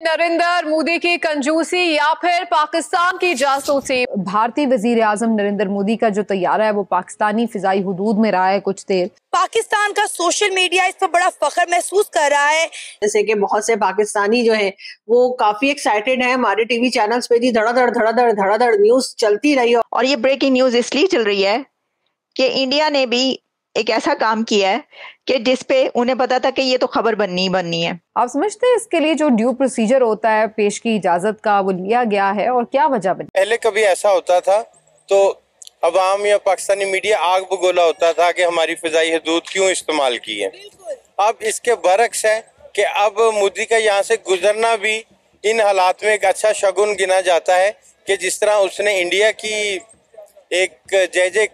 नरेंद्र मोदी की कंजूसी या फिर पाकिस्तान की जासूसी। भारतीय वजीर आजम नरेंद्र मोदी का जो तैयारा है वो पाकिस्तानी फिजाई हुदूद में रहा है कुछ देर। पाकिस्तान का सोशल मीडिया इस पर बड़ा फख्र महसूस कर रहा है। जैसे कि बहुत से पाकिस्तानी जो है वो काफी एक्साइटेड है। हमारे टीवी चैनल्स पे भी धड़ाधड़ न्यूज चलती रही है। और ये ब्रेकिंग न्यूज इसलिए चल रही है कि इंडिया ने भी एक ऐसा काम किया है कि जिसपे उन्हें पता था कि ये तो खबर बननी है। आप समझते हैं इसके लिए जो ड्यू प्रोसीजर होता है पेश की इजाजत का वो लिया गया है और क्या वजह बनी? पहले कभी ऐसा होता था तो अवाम या पाकिस्तानी मीडिया आग बगोला होता था कि हमारी फिजाई हदूद क्यों इस्तेमाल की है। अब इसके बरक्स है कि अब मोदी का यहाँ से गुजरना भी इन हालात में एक अच्छा शगुन गिना जाता है कि जिस तरह उसने इंडिया की एक जय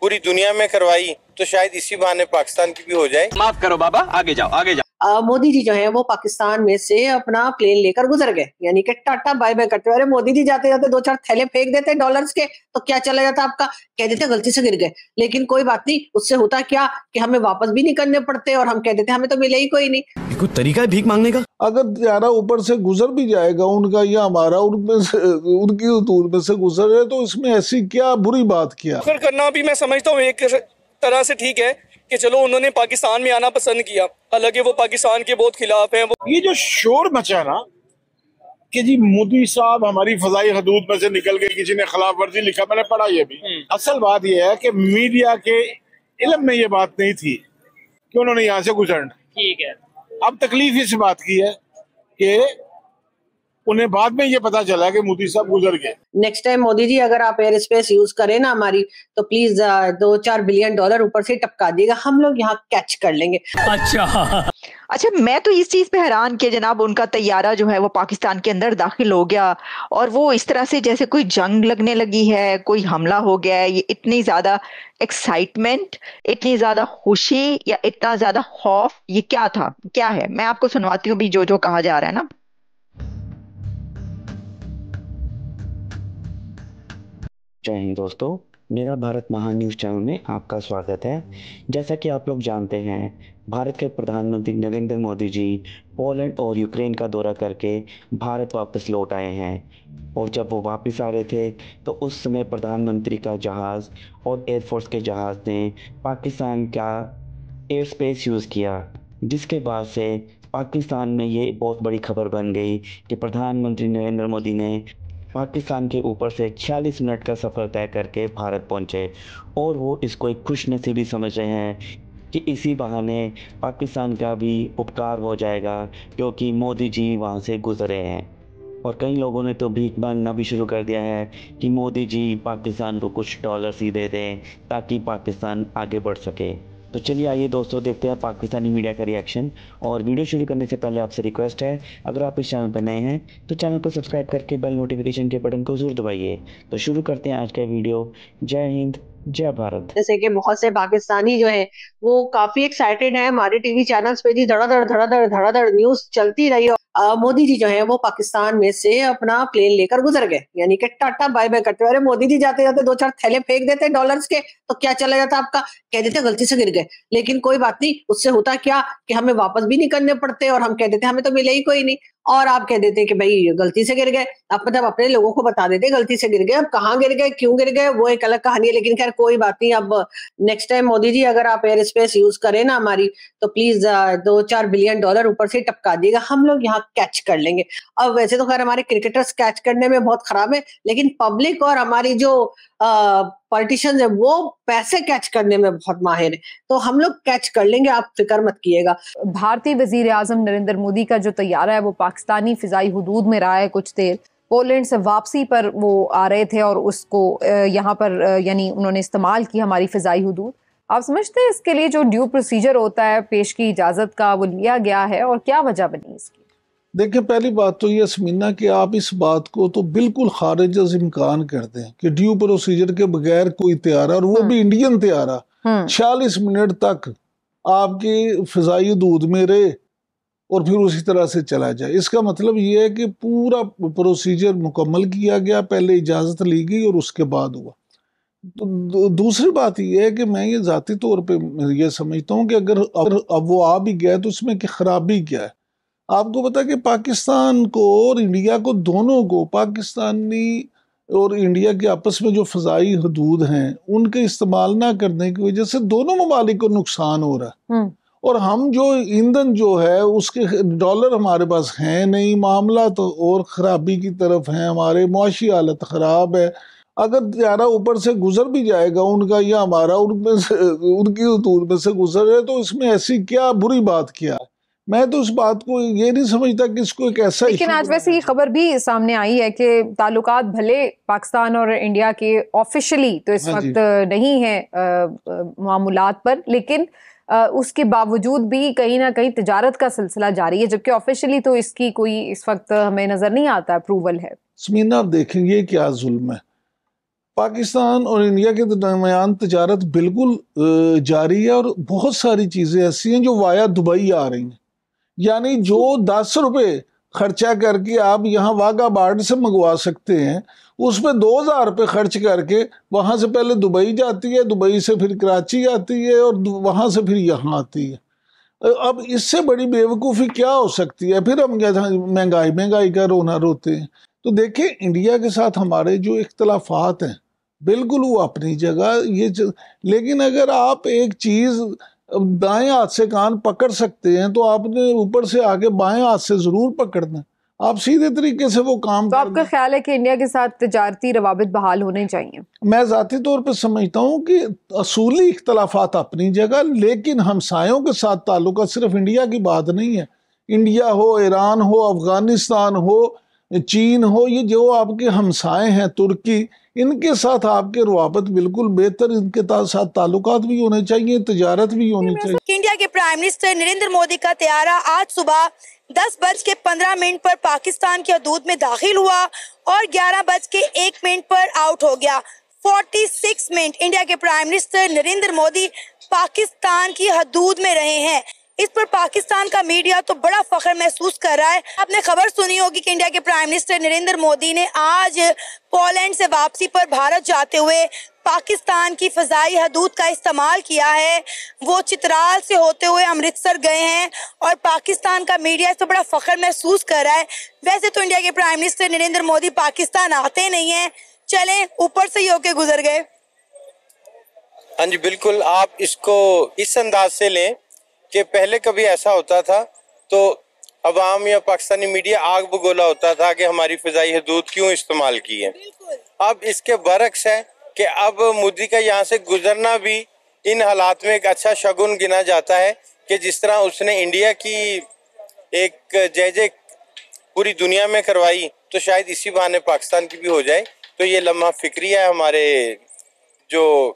पूरी दुनिया में करवाई तो शायद इसी बहाने पाकिस्तान की भी हो जाए। माफ करो बाबा, आगे जाओ। मोदी जी जो है वो पाकिस्तान में से अपना प्लेन लेकर गुजर गए, यानी कि टाटा बाय बाय करते हुए। अरे मोदी जी जाते जाते दो चार थैले फेंक देते डॉलर्स के तो क्या चला जाता आपका, कह देते गलती से गिर गए। लेकिन कोई बात नहीं, उससे होता क्या कि हमें वापस भी नहीं करने पड़ते और हम कह देते हमें तो मिले ही कोई नहीं। कोई तरीका है भीख मांगने का? अगर त्यारा ऊपर से गुजर भी जाएगा उनका या हमारा उनमें से उनकी दूर में से गुजर रहे तो इसमें ऐसी क्या बुरी बात किया? करना भी मैं समझता हूँ एक तरह से ठीक है कि चलो उन्होंने पाकिस्तान में आना पसंद किया, हालांकि वो पाकिस्तान के बहुत खिलाफ हैं। ये जो शोर मचा ना कि जी मोदी साहब हमारी फजाई हदूद में से निकल गए, किसी ने खिलाफ वर्जी लिखा, मैंने पढ़ा ये भी। असल बात ये है कि मीडिया के इल्म में ये बात नहीं थी कि उन्होंने यहाँ से गुजरना। ठीक है, अब तकलीफ इस बात की है कि उन्हें बाद में ये पता चला कि मोदी साहब गुजर गए। नेक्स्ट टाइम मोदी जी अगर आप एयर स्पेस यूज करें ना हमारी, तो प्लीज 2-4 बिलियन डॉलर ऊपर से टपका दिएगा, हम लोग यहाँ कैच कर लेंगे। अच्छा, मैं तो इस चीज पे हैरान कि जनाब उनका तैयारा जो है वो पाकिस्तान के अंदर दाखिल हो गया और वो इस तरह से जैसे कोई जंग लगने लगी है, कोई हमला हो गया है। ये इतनी ज्यादा एक्साइटमेंट, इतनी ज्यादा खुशी या इतना ज्यादा खौफ, ये क्या था, क्या है? मैं आपको सुनवाती हूँ भी जो कहा जा रहा है ना। जय हिंद दोस्तों, मेरा भारत महान न्यूज़ चैनल में आपका स्वागत है। जैसा कि आप लोग जानते हैं, भारत के प्रधानमंत्री नरेंद्र मोदी जी पोलैंड और यूक्रेन का दौरा करके भारत वापस लौट आए हैं। और जब वो वापस आ रहे थे तो उस समय प्रधानमंत्री का जहाज़ और एयरफोर्स के जहाज़ ने पाकिस्तान का एयर स्पेस यूज़ किया, जिसके बाद से पाकिस्तान में ये बहुत बड़ी खबर बन गई कि प्रधानमंत्री नरेंद्र मोदी ने पाकिस्तान के ऊपर से 46 मिनट का सफ़र तय करके भारत पहुंचे। और वो इसको एक खुशनसीबी समझ रहे हैं कि इसी बहाने पाकिस्तान का भी उपकार हो जाएगा, क्योंकि मोदी जी वहां से गुजरे हैं। और कई लोगों ने तो भीख मांगना भी शुरू कर दिया है कि मोदी जी पाकिस्तान को कुछ डॉलर्स ही दे दें ताकि पाकिस्तान आगे बढ़ सके। तो चलिए आइए दोस्तों, देखते हैं पाकिस्तानी मीडिया का रिएक्शन। और वीडियो शुरू करने से पहले आपसे रिक्वेस्ट है, अगर आप इस चैनल पर नए हैं तो चैनल को सब्सक्राइब करके बेल नोटिफिकेशन के बटन को जरूर दबाइए। तो शुरू करते हैं आज का वीडियो। जय हिंद, जय भारत। जैसे कि बहुत से पाकिस्तानी जो है वो काफी एक्साइटेड है। हमारे टीवी चैनल्स पे भी धड़ाधड़ न्यूज चलती रही है। मोदी जी जो है वो पाकिस्तान में से अपना प्लेन लेकर गुजर गए, यानी कि टाटा बाय बाय करते हुए। अरे मोदी जी जाते जाते दो चार थैले फेंक देते डॉलर्स के तो क्या चला जाता आपका, कह देते गलती से गिर गए। लेकिन कोई बात नहीं, उससे होता क्या कि हमें वापस भी नहीं करने पड़ते और हम कह देते हमें तो मिले ही कोई नहीं। और आप कह देते कि भाई गलती से गिर गए, आप मतलब अपने लोगों को बता देते गलती से गिर गए। अब कहाँ गिर गए, क्यों गिर गए, वो एक अलग कहानी है। लेकिन खैर कोई बात नहीं। अब नेक्स्ट टाइम मोदी जी अगर आप एयर स्पेस यूज करें ना हमारी, तो प्लीज 2-4 बिलियन डॉलर ऊपर से टपका दिएगा, हम लोग यहाँ कैच कर लेंगे। अब वैसे तो खैर हमारे क्रिकेटर्स कैच करने में बहुत खराब है, लेकिन पब्लिक और हमारी जो पॉलिटिशियंस है वो पैसे कैच करने में बहुत माहिर है, तो हम लोग कैच कर लेंगे, आप फिक्र मत कीजिएगा। भारतीय वजीर आजम नरेंद्र मोदी का जो तैयारा है वो पाकिस्तानी फिजाई हुदूद में रहा है कुछ देर। पोलैंड से वापसी पर वो आ रहे थे और उसको यहाँ पर यानी उन्होंने इस्तेमाल की हमारी फिजाई हुदूद। आप समझते हैं इसके लिए जो ड्यू प्रोसीजर होता है पेश की इजाजत का वो लिया गया है और क्या वजह बनी इसकी? देखिए, पहली बात तो ये समीना कि आप इस बात को तो बिल्कुल खारिज अज़ इम्कान करते हैं कि ड्यू प्रोसीजर के बगैर कोई त्यारा, और वो भी इंडियन त्यारा 46 मिनट तक आपकी फिजाई दूध में रहे और फिर उसी तरह से चला जाए। इसका मतलब ये है कि पूरा प्रोसीजर मुकम्मल किया गया, पहले इजाज़त ली गई और उसके बाद हुआ। तो दूसरी बात यह है कि मैं ये ज़ाती तौर पे ये समझता हूँ कि अगर अब वो आ भी गया तो उसमें की खराबी क्या है। आपको पता है कि पाकिस्तान को और इंडिया को, दोनों को, पाकिस्तानी और इंडिया के आपस में जो फ़ज़ाई हदूद हैं उनके इस्तेमाल ना करने की वजह से दोनों ममालिक को नुकसान हो रहा है। और हम जो ईंधन जो है उसके डॉलर हमारे पास हैं नहीं, मामला तो और ख़राबी की तरफ है, हमारे मुआशी हालत ख़राब है। अगर त्यारा ऊपर से गुजर भी जाएगा उनका या हमारा, उनमें से उनकी हदूद में से गुजर है, तो इसमें ऐसी क्या बुरी बात क्या है? मैं तो इस बात को ये नहीं समझता कि इसको एक ऐसा, लेकिन आज वैसे ये खबर भी सामने आई है कि ताल्लुकात भले पाकिस्तान और इंडिया के ऑफिशियली तो इस वक्त नहीं है मामूलात पर, लेकिन उसके बावजूद भी कहीं ना कहीं तिजारत का सिलसिला जारी है, जबकि ऑफिशियली तो इसकी कोई इस वक्त हमें नजर नहीं आता अप्रूवल है। स्मीना, आप देखेंगे क्या जुल्म है। पाकिस्तान और इंडिया के दरमियान तिजारत बिल्कुल जारी है और बहुत सारी चीज़ें ऐसी हैं जो वाया दुबई आ रही हैं। यानी जो 10 रुपए खर्चा करके आप यहाँ वाघा बॉर्डर से मंगवा सकते हैं, उसमें 2000 रुपये खर्च करके वहाँ से पहले दुबई जाती है, दुबई से फिर कराची आती है और वहाँ से फिर यहाँ आती है। अब इससे बड़ी बेवकूफ़ी क्या हो सकती है? फिर हम महंगाई का रोना रोते हैं। तो देखिए, इंडिया के साथ हमारे जो इख्तलाफात हैं बिल्कुल वो अपनी जगह, लेकिन अगर आप एक चीज़ दाएं हाथ से कान पकड़ सकते हैं तो आपने ऊपर से आके बाएं हाथ से जरूर पकड़ना। आप सीधे तरीके से वो काम तो आपका ख्याल है कि इंडिया के साथ तिजारती रवाबित बहाल होने चाहिए? मैं ज़ाती तौर पर समझता हूँ कि असूली इख्तलाफात अपनी जगह, लेकिन हमसायों के साथ ताल्लुकात सिर्फ इंडिया की बात नहीं है। इंडिया हो, ईरान हो, अफगानिस्तान हो, चीन हो, ये जो आपके हमसाए हैं, तुर्की, इनके साथ आपके रवाबत बिल्कुल बेहतर, इनके साथ ताल्लुकात भी होने चाहिए, तिजारत भी होनी चाहिए। इंडिया के प्राइम मिनिस्टर नरेंद्र मोदी का तैयारा आज सुबह 10:15 पर पाकिस्तान की हदूद में दाखिल हुआ और 11:01 पर आउट हो गया। 46 मिनट इंडिया के प्राइम मिनिस्टर नरेंद्र मोदी पाकिस्तान की हदूद में रहे हैं। इस पर पाकिस्तान का मीडिया तो बड़ा फख्र महसूस कर रहा है। आपने खबर सुनी होगी कि इंडिया के प्राइम मिनिस्टर नरेंद्र मोदी ने आज पोलैंड से वापसी पर भारत जाते हुए पाकिस्तान की फ़ज़ाई हदूद का इस्तेमाल किया है। वो चित्राल से होते हुए अमृतसर गए हैं और पाकिस्तान का मीडिया इस पर बड़ा फख्र महसूस कर रहा है। वैसे तो इंडिया के प्राइम मिनिस्टर नरेंद्र मोदी पाकिस्तान आते नहीं हैं, चले ऊपर से ही होके गुजर गए। हाँ जी, बिल्कुल। आप इसको इस अंदाज से लें कि पहले कभी ऐसा होता था तो अवाम या पाकिस्तानी मीडिया आग बगोला होता था कि हमारी फ़िज़ाई हदूद क्यों इस्तेमाल की है। अब इसके बरक्स है कि अब मोदी का यहाँ से गुजरना भी इन हालात में एक अच्छा शगुन गिना जाता है कि जिस तरह उसने इंडिया की एक जय पूरी दुनिया में करवाई, तो शायद इसी बहाने पाकिस्तान की भी हो जाए। तो ये लम्हा फिक्रिया है हमारे जो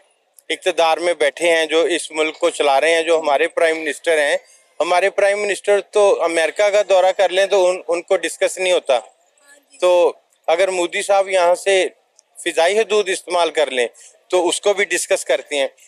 इक़्तिदार में बैठे हैं, जो इस मुल्क को चला रहे हैं, जो हमारे प्राइम मिनिस्टर हैं। हमारे प्राइम मिनिस्टर तो अमेरिका का दौरा कर लें तो उनको डिस्कस नहीं होता। तो अगर मोदी साहब यहाँ से फ़िज़ाई हदूद इस्तेमाल कर लें तो उसको भी डिस्कस करते हैं।